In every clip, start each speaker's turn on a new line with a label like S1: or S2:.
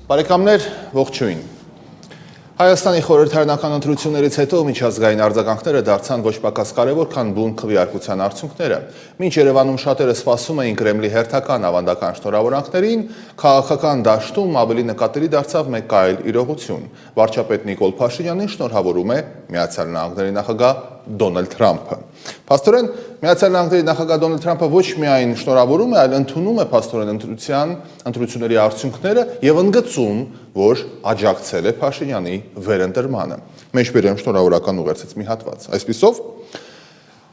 S1: Բարեկամներ, ողջույն։ Հայաստանի խորհրդարանական ընտրություններից հետո միջազգային արձագանքները դարձան ոչ պակաս կարևոր, քան բուն քվեարկության արդյունքները։ Մինչ Երևանում շատերը սպասում էին Կրեմլի հերթական ավանդական շնորհավորանքներին, քաղաքական դաշտում ավելի նկատելի դարձավ մեկ այլ իրողություն։ Վարչապետ Նիկոլ Փաշինյանին շնորհավորում է Միացյալ Նահանգների նախագահ Դոնալդ Թրամփը։ Փաստորեն, Միացյալ Նահանգների նախագահ Դոնալդ Թրամփը ոչ միայն շնորհավորում է, այլ ընդունում է փաստորեն ընտրությունների արդյունքները եւ ընդգծում, որ աջակցել է Փաշինյանի վերընտրմանը։ Մեջբերեմ շնորհավորական ուղերձից մի հատված։ Այսպիսով,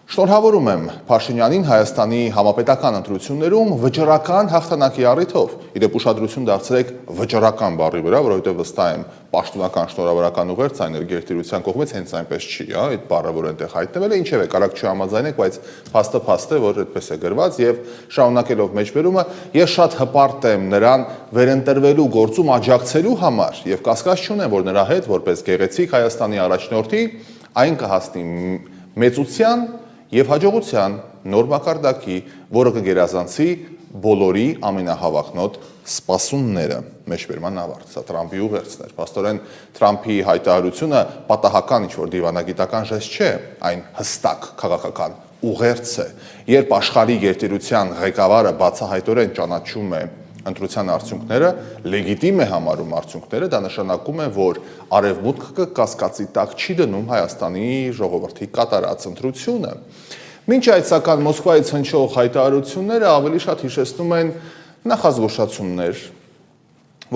S1: շնորհավորում եմ Փաշինյանին Հայաստանի համապետական ընտրություններում վճռական հաղթանակի առիթով։ Իրեպ ուշադրություն դարձրեք վճռական բառի վրա, որովհետև վստահ եմ պաշտոնական շնորհավորական ուղերձ այն Գերտիրության կողմից հենց այնպես չի, այդ բառը, որ այնտեղ հայտնվել է, ինչև է, կարակ չհամաձայնեք, բայց փաստ է, որ այդպես է գրված եւ շարունակելով մեջբերումը, ես շատ հպարտ եմ նրան վերընտրվելու գործում աջակցելու համար եւ կասկած չունեմ, որ նրա հետ որպես գեղեցիկ Հայաստանի առաջնորդի այն կհասնի մեծության եւ հաջողության նոր մակարդակի, որը կգերազանցի բոլորի ամենահավախնոտ սպասումները։ Մեջբերման ավարտ, սա Թրամփի ուղերձն էր։ Փաստորեն Թրամփի հայտարարությունը պատահական ինչ-որ դիվանագիտական ժեստ չէ, այն հստակ քաղաքական ուղերձ է։ Երբ աշխարհի գերտիրության ղեկավարը բացահայտորեն ճանաչում է ընտրության արդյունքները, լեգիտիմ է համարում արդյունքները, դա նշանակում է, որ արևմուտքը կասկածի տակ չի դնում Հայաստանի ժողովրդի կատարած ընտրությունը։ Մինչ այդ սակայն Մոսկվայից հնչող հայտարարությունները ավելի շատ հիշեցնում են նախազգուշացումներ,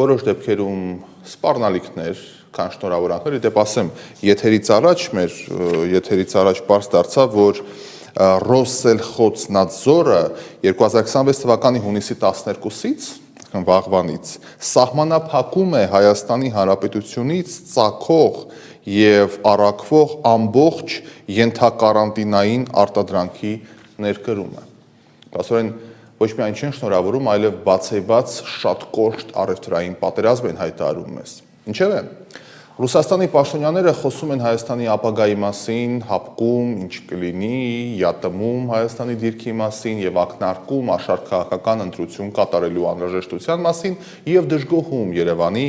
S1: որոշ դեպքերում սպառնալիքներ, քան շնորհավորանքներ։ Դեպ ասեմ, եթերից առաջ պարզ դարձավ, որ Ռոսելխոցնադզորը 2026 թվականի հունիսի 12-ից, վաղվանից, սահմանափակում է Հայաստանի Հանրապետությունից ծագող եւ առաքվող ամբողջ ենթակարանտինային արտադրանքի ներկրումը։ Փաստորեն ոչ միայն չեն շնորհավորում, այլև բացեբաց շատ կոշտ առևտրային պատերազմ են հայտարարում մեզ։ Ինչև է։ Ռուսաստանի պաշտոնյաները խոսում են Հայաստանի ապագայի մասին, հապկում, ինչ կլինի, յատմում Հայաստանի դիրքի մասին եւ ակնարկում աշխարհ քաղաքական ընտրություն կատարելու անհրաժեշտության մասին եւ դժգոհում Երևանի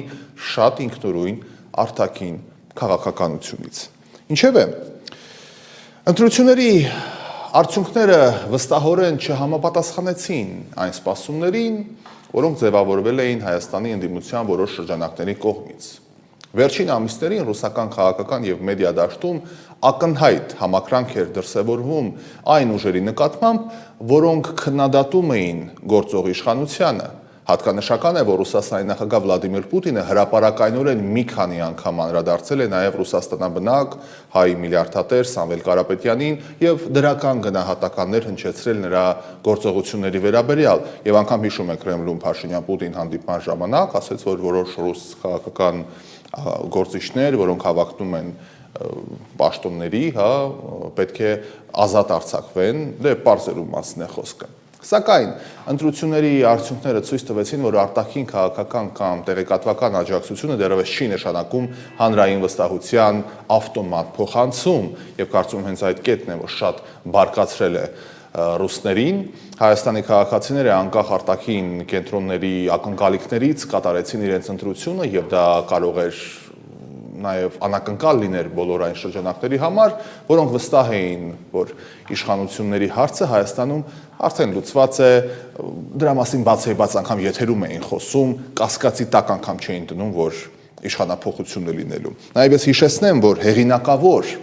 S1: շատ ինքնուրույն արտաքին քաղաքականությունից։ Ինչև է։ Ընտրությունների արդյունքները վստահորեն չհամապատասխանեցին այն սպասումներին, որոնք ձևավորվել էին Հայաստանի ընդդիմության որոշ շրջանակների կողմից։ Վերջին ամիսներին ռուսական քաղաքական եւ մեդիա դաշտում ակնհայտ համակրանք էր դրսևորվում այն ուժերի նկատմամբ, որոնք քննադատում էին գործող իշխանությանը։ Հատկանշական է, որ Ռուսաստանի նախագահ Վլադիմիր Պուտինը հրապարակայնորեն մի քանի անգամ անդրադարձել է նաև Ռուսաստանաբնակ հայ միլիարդատեր Սամվել Կարապետյանին եւ դրական գնահատականներ հնչեցրել նրա գործողությունների վերաբերյալ։ Եվ անգամ հիշում եք Կրեմլում Փաշինյան-Պուտին հանդիպման ժամանակ ասաց, որ որոշ ռուս քաղաքական գործիչներ, որոնք հավակնում են պաշտոնների, պետք է ազատ արձակվեն, դե պարզելու մասն է խոսքը։ Սակայն ընտրությունների արդյունքները ցույց տվեցին, որ արտաքին քաղաքական կամ տեղեկատվական աջակցությունը դեռևս չի նշանակում հանրային վստահության ավտոմատ փոխանցում, եւ կարծում եմ հենց այդ կետն է, որ շատ բարկացրել է ռուսներին։ Հայաստանի քաղաքացիները անկախ արտաքին կենտրոնների ակնկալիքներից կատարեցին իրենց ընտրությունը եւ դա կարող էր նաև անակնկալ լիներ բոլոր այն շրջանակների համար, որոնք վստահ էին, որ իշխանությունների հարցը Հայաստանում արդեն լուծված է, դրա մասին բացեբաց անգամ եթերում էին խոսում, կասկածի տակ անգամ չէին դնում, որ իշխանափոխություն է լինելու։ Նաև ես հիշեցնեմ, որ հեղինակավոր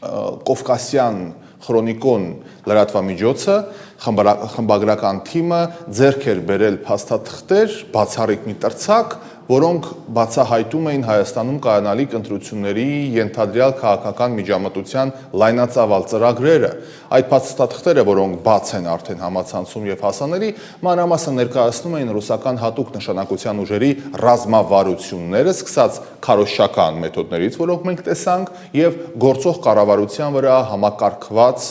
S1: Կովկասյան Խրոնիկոն լրատվամիջոցը խմբագրական թիմը ձեռք էր բերել փաստաթղթեր, բացառիկ մի տրցակ, որոնք բացահայտում էին Հայաստանում կայանալիք ընտրությունների ենթադրյալ քաղաքական միջամտության լայնածավալ ծրագրերը։ Այդ փաստաթղթերը, որոնք բաց են արդեն համացանցում եւ հասանելի, մանրամասն ներկայացնում էին ռուսական հատուկ նշանակության ուժերի ռազմավարությունները, սկսած քարոզչական մեթոդներից, որոնք մենք տեսանք, եւ գործող կառավարության վրա համակարգված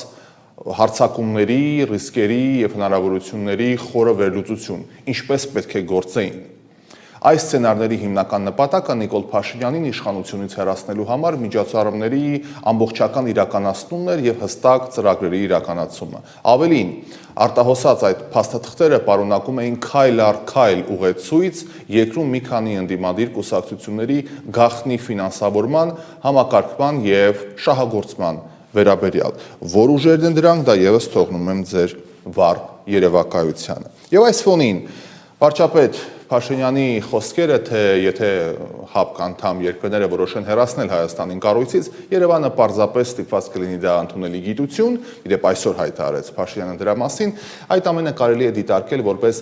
S1: հարձակումների, ռիսկերի եւ հնարավորությունների խորը վերլուծություն, ինչպես պետք է գործեին։ Այս սցենարների հիմնական նպատակը Նիկոլ Փաշինյանին իշխանությունից հեռացնելու համար միջոցառումների ամբողջական իրականացումն էր եւ հստակ ծրագրերի իրականացումը։ Ավելին, արտահոսած այդ փաստաթղթերը պարունակում էին քայլ առ քայլ ուղեցույց երկրում մի քանի ընդդիմադիր կուսակցությունների գաղտնի ֆինանսավորման, համակարգման եւ շահագործման վերաբերյալ։ Որ ուժերն են դրանք, դա եւս թողնում եմ ձեր վառ երևակայությանը։ Եվ այս ֆոնին վարչապետ Փաշինյանի խոսքերը, թե եթե ՀԱՊԿ անդամ երկրները որոշեն հեռացնել Հայաստանին կառույցից, Երևանը պարզապես ստիպված կլինի դա ընդունելի գիտություն, իդեպ այսօր հայտարարեց Փաշինյանը դրա մասին, այդ ամենը կարելի է դիտարկել որպես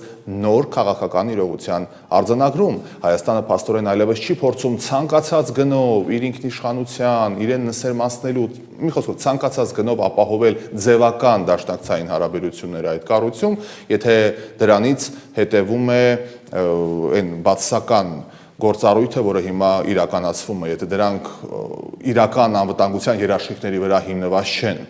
S1: նոր քաղաքական իրողության արձանագրում։ Հայաստանը փաստորեն այլևս չի փորձում ցանկացած գնով իր ինքնիշխանության, իրեն նսերմացնելու, մի խոսքով ցանկացած գնով ապահովել ձևական դաշնակցային հարաբերություններ այդ կառույցում, եթե դրանից հետևում է այն բացասական գործառույթը, որը հիմա իրականացվում է, եթե դրանք իրական անվտանգության երաշխիքների վրա հիմնված չեն։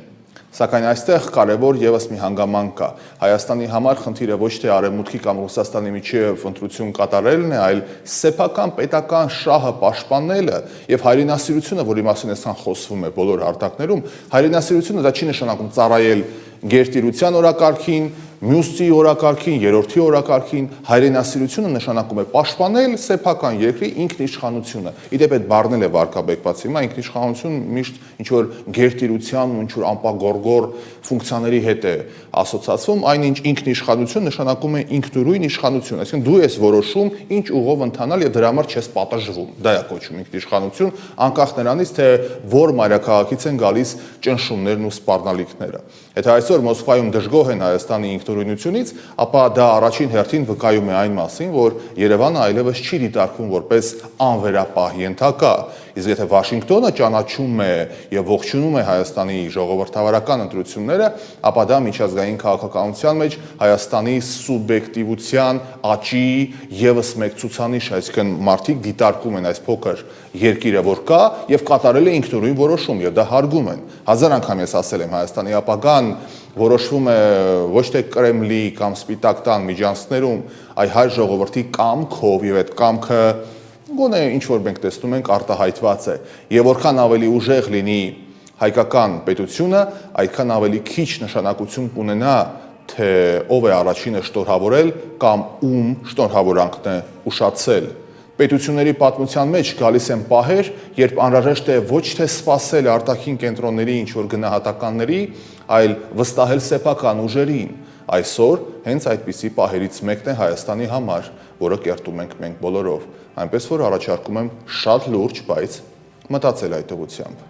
S1: Սակայն այստեղ կարևոր եւս մի հանգամանք կա։ Հայաստանի համար խնդիրը ոչ թե Արևմուտքի կամ Ռուսաստանի միջև ընտրություն կատարելն է, այլ սեփական պետական շահը պաշտպանելը եւ հայրենասիրությունը, որի մասին այսքան խոսվում է բոլոր հարթակներում, հայրենասիրությունը դա չի նշանակում ծառայել գերտիրության օրակարգին, մյուսի օրակարգին, երրորդի օրակարգին, հայրենասիրությունը նշանակում է պաշտպանել սեփական երկրի ինքնիշխանությունը։ Իդեպ այդ բառն էլ է վարկաբեկված հիմա, ինքնիշխանություն միշտ ինչ-որ գերտիրության ու ինչ-որ անպագորգոր ֆունկցիաների հետ է ասոցացվում, այնինչ ինքնիշխանություն նշանակում է ինքնուրույն իշխանություն, այսինքն դու ես որոշում ինչ ուղով ընթանալ եւ դրա համար չես պատժվում։ Դա է կոչվում ինքնիշխանություն, անկախ նրանից, թե որ մայրաքաղաքից են գալիս ճնշումներն ու սպառնալիքները։ Եթե այսօր Մոսկվայում դժգոհ են Հայաստանի ինքնուրույնությունից, ապա դա առաջին հերթին վկայում է այն մասին, որ Երևանը այլևս չի դիտարկվում որպես անվերապահ ենթակա, իսկ եթե Վաշինգտոնը ճանաչում է եւ ողջունում է Հայաստանի ժողովրդավարական ընտրությունները, ապա դա միջազգային քաղաքականության մեջ Հայաստանի սուբյեկտիվության աճի եւս մեկ ցուցանիշ, այսինքն մարդիկ դիտարկում են այս փոքր երկիրը, որ կա եւ կատարել է ինքնուրույն որոշում եւ դա հարգում են։ Հազար անգամ ես ասել եմ, Հայաստանի ապագան որոշվում է ոչ թե Կրեմլի կամ Սպիտակ տան միջանցքներում, այլ հայ ժողովրդի կամքով եւ այդ կամքը գոնե ինչ որ մենք տեսնում ենք արտահայտված է եւ որքան ավելի ուժեղ լինի հայկական պետությունը, այդքան ավելի քիչ նշանակություն կունենա, թե ով է առաջինը շնորհավորել կամ ում շնորհավորանքն է ուշացել։ Պետությունների պատմության մեջ գալիս են պահեր, երբ անհրաժեշտ է ոչ թե սпасել արտաքին կենտրոնների ինչ-որ գնահատականների, այլ վստահել սեփական ուժերին։ Այսօր հենց այդպիսի պահերից մեկն է Հայաստանի համար, որը կերտում ենք մենք բոլորով, այնպես որ առաջարկում եմ շատ լուրջ, բայց մտածել այդ ուղղությամբ։